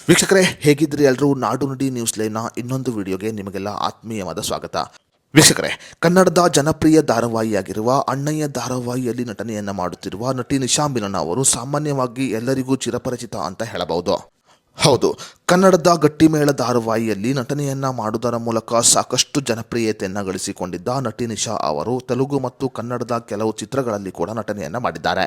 ವೀಕ್ಷಕರೇ, ಹೇಗಿದ್ರಿ ಎಲ್ಲರೂ? ನಾಡು ನುಡಿ ನ್ಯೂಸ್ ಲೈವ್ನ ಇನ್ನೊಂದು ವಿಡಿಯೋಗೆ ನಿಮಗೆಲ್ಲ ಆತ್ಮೀಯವಾದ ಸ್ವಾಗತ. ವೀಕ್ಷಕರೇ, ಕನ್ನಡದ ಜನಪ್ರಿಯ ಧಾರಾವಾಹಿಯಾಗಿರುವ ಅಣ್ಣಯ್ಯ ಧಾರಾವಾಹಿಯಲ್ಲಿ ನಟನೆಯನ್ನ ಮಾಡುತ್ತಿರುವ ನಟಿ ನಿಶಾ ಮಿಲನ ಅವರು ಸಾಮಾನ್ಯವಾಗಿ ಎಲ್ಲರಿಗೂ ಚಿರಪರಿಚಿತ ಅಂತ ಹೇಳಬಹುದು. ಹೌದು, ಕನ್ನಡದ ಗಟ್ಟಿಮೇಳ ಧಾರಾವಾಹಿಯಲ್ಲಿ ನಟನೆಯನ್ನ ಮಾಡುವುದರ ಮೂಲಕ ಸಾಕಷ್ಟು ಜನಪ್ರಿಯತೆಯನ್ನು ಗಳಿಸಿಕೊಂಡಿದ್ದ ನಟಿ ನಿಶಾ ಅವರು ತೆಲುಗು ಮತ್ತು ಕನ್ನಡದ ಕೆಲವು ಚಿತ್ರಗಳಲ್ಲಿ ಕೂಡ ನಟನೆಯನ್ನ ಮಾಡಿದ್ದಾರೆ.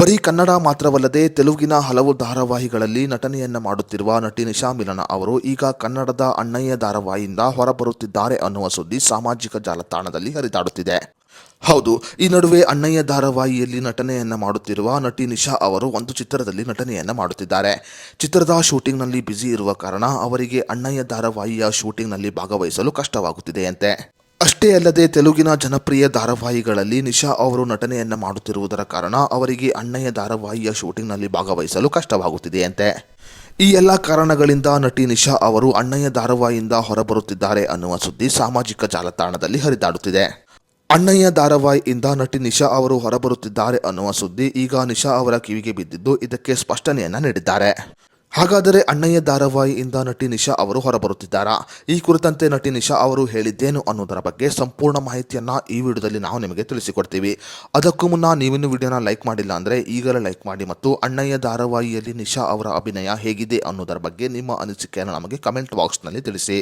ಬರೀ ಕನ್ನಡ ಮಾತ್ರವಲ್ಲದೆ ತೆಲುಗಿನ ಹಲವು ಧಾರಾವಾಹಿಗಳಲ್ಲಿ ನಟನೆಯನ್ನ ಮಾಡುತ್ತಿರುವ ನಟಿ ನಿಶಾ ಮಿಲನ ಅವರು ಈಗ ಕನ್ನಡದ ಅಣ್ಣಯ್ಯ ಧಾರಾವಾಹಿಯಿಂದ ಹೊರಬರುತ್ತಿದ್ದಾರೆ ಅನ್ನುವ ಸುದ್ದಿ ಸಾಮಾಜಿಕ ಜಾಲತಾಣದಲ್ಲಿ ಹರಿದಾಡುತ್ತಿದೆ. ಹೌದು, ಈ ನಡುವೆ ಅಣ್ಣಯ್ಯ ಧಾರಾವಾಹಿಯಲ್ಲಿ ನಟನೆಯನ್ನ ಮಾಡುತ್ತಿರುವ ನಟಿ ನಿಶಾ ಅವರು ಒಂದು ಚಿತ್ರದಲ್ಲಿ ನಟನೆಯನ್ನ ಮಾಡುತ್ತಿದ್ದಾರೆ. ಚಿತ್ರದ ಶೂಟಿಂಗ್ನಲ್ಲಿ ಬ್ಯುಸಿ ಇರುವ ಕಾರಣ ಅವರಿಗೆ ಅಣ್ಣಯ್ಯ ಧಾರಾವಾಹಿಯ ಶೂಟಿಂಗ್ನಲ್ಲಿ ಭಾಗವಹಿಸಲು ಕಷ್ಟವಾಗುತ್ತಿದೆಯಂತೆ. ಅಷ್ಟೇ ಅಲ್ಲದೆ ತೆಲುಗಿನ ಜನಪ್ರಿಯ ಧಾರಾವಾಹಿಗಳಲ್ಲಿ ನಿಶಾ ಅವರು ನಟನೆಯನ್ನ ಮಾಡುತ್ತಿರುವುದರ ಕಾರಣ ಅವರಿಗೆ ಅಣ್ಣಯ್ಯ ಧಾರಾವಾಹಿಯ ಶೂಟಿಂಗ್ನಲ್ಲಿ ಭಾಗವಹಿಸಲು ಕಷ್ಟವಾಗುತ್ತಿದೆಯಂತೆ. ಈ ಎಲ್ಲ ಕಾರಣಗಳಿಂದ ನಟಿ ನಿಶಾ ಅವರು ಅಣ್ಣಯ್ಯ ಧಾರಾವಾಹಿಯಿಂದ ಹೊರಬರುತ್ತಿದ್ದಾರೆ ಅನ್ನುವ ಸುದ್ದಿ ಸಾಮಾಜಿಕ ಜಾಲತಾಣದಲ್ಲಿ ಹರಿದಾಡುತ್ತಿದೆ. ಅಣ್ಣಯ್ಯ ಧಾರಾವಾಹಿಯಿಂದ ನಟಿ ನಿಶಾ ಅವರು ಹೊರಬರುತ್ತಿದ್ದಾರೆ ಅನ್ನುವ ಸುದ್ದಿ ಈಗ ನಿಶಾ ಅವರ ಕಿವಿಗೆ ಬಿದ್ದಿದ್ದು ಇದಕ್ಕೆ ಸ್ಪಷ್ಟನೆಯನ್ನ ನೀಡಿದ್ದಾರೆ. ಹಾಗಾದರೆ ಅಣ್ಣಯ್ಯ ಧಾರಾವಾಹಿಯಿಂದ ನಟಿ ನಿಶಾ ಅವರು ಹೊರಬರುತ್ತಿದ್ದಾರಾ? ಈ ಕುರಿತಂತೆ ನಟಿ ನಿಶಾ ಅವರು ಹೇಳಿದ್ದೇನು ಅನ್ನೋದರ ಬಗ್ಗೆ ಸಂಪೂರ್ಣ ಮಾಹಿತಿಯನ್ನ ಈ ವಿಡಿಯೋದಲ್ಲಿ ನಾವು ನಿಮಗೆ ತಿಳಿಸಿಕೊಡ್ತೀವಿ. ಅದಕ್ಕೂ ಮುನ್ನ ನೀವಿನ್ನು ವಿಡಿಯೋನ ಲೈಕ್ ಮಾಡಿಲ್ಲ ಅಂದರೆ ಈಗಲೇ ಲೈಕ್ ಮಾಡಿ ಮತ್ತು ಅಣ್ಣಯ್ಯ ಧಾರಾವಾಹಿಯಲ್ಲಿ ನಿಶಾ ಅವರ ಅಭಿನಯ ಹೇಗಿದೆ ಅನ್ನೋದರ ಬಗ್ಗೆ ನಿಮ್ಮ ಅನಿಸಿಕೆಯನ್ನು ನಮಗೆ ಕಮೆಂಟ್ ಬಾಕ್ಸ್ನಲ್ಲಿ ತಿಳಿಸಿ.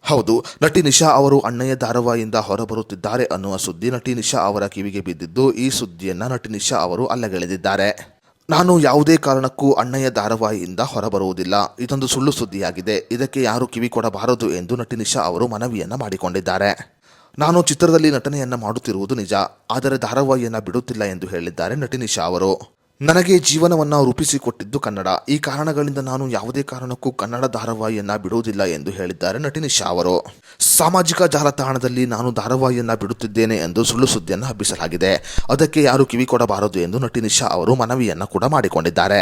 ಹೌದು, ನಟಿ ನಿಶಾ ಅವರು ಅಣ್ಣಯ್ಯ ಧಾರಾವಾಹಿಯಿಂದ ಹೊರಬರುತ್ತಿದ್ದಾರೆ ಅನ್ನುವ ಸುದ್ದಿ ನಟಿ ನಿಶಾ ಅವರ ಕಿವಿಗೆ ಬಿದ್ದಿದ್ದು ಈ ಸುದ್ದಿಯನ್ನ ನಟಿ ನಿಶಾ ಅವರು ಅಲ್ಲಗಳೆದಿದ್ದಾರೆ. ನಾನು ಯಾವುದೇ ಕಾರಣಕ್ಕೂ ಅಣ್ಣಯ್ಯ ಧಾರಾವಾಹಿಯಿಂದ ಹೊರಬರುವುದಿಲ್ಲ, ಇದೊಂದು ಸುಳ್ಳು ಸುದ್ದಿಯಾಗಿದೆ, ಇದಕ್ಕೆ ಯಾರು ಕಿವಿ ಕೊಡಬಾರದು ಎಂದು ನಟಿ ನಿಶಾ ಅವರು ಮನವಿಯನ್ನ ಮಾಡಿಕೊಂಡಿದ್ದಾರೆ. ನಾನು ಚಿತ್ರದಲ್ಲಿ ನಟನೆಯನ್ನ ಮಾಡುತ್ತಿರುವುದು ನಿಜ, ಆದರೆ ಧಾರಾವಾಹಿಯನ್ನ ಬಿಡುತ್ತಿಲ್ಲ ಎಂದು ಹೇಳಿದ್ದಾರೆ ನಟಿ ನಿಶಾ ಅವರು. ನನಗೆ ಜೀವನವನ್ನ ರೂಪಿಸಿಕೊಟ್ಟಿದ್ದು ಕನ್ನಡ, ಈ ಕಾರಣಗಳಿಂದ ನಾನು ಯಾವುದೇ ಕಾರಣಕ್ಕೂ ಕನ್ನಡ ಧಾರಾವಾಹಿಯನ್ನ ಬಿಡುವುದಿಲ್ಲ ಎಂದು ಹೇಳಿದ್ದಾರೆ ನಟಿ ನಿಶಾ ಅವರು. ಸಾಮಾಜಿಕ ಜಾಲತಾಣದಲ್ಲಿ ನಾನು ಧಾರಾವಾಹಿಯನ್ನ ಬಿಡುತ್ತಿದ್ದೇನೆ ಎಂದು ಸುಳ್ಳು ಸುದ್ದಿಯನ್ನು ಹಬ್ಬಿಸಲಾಗಿದೆ, ಅದಕ್ಕೆ ಯಾರು ಕಿವಿ ಕೊಡಬಾರದು ಎಂದು ನಟಿ ನಿಶಾ ಅವರು ಮನವಿಯನ್ನ ಕೂಡ ಮಾಡಿಕೊಂಡಿದ್ದಾರೆ.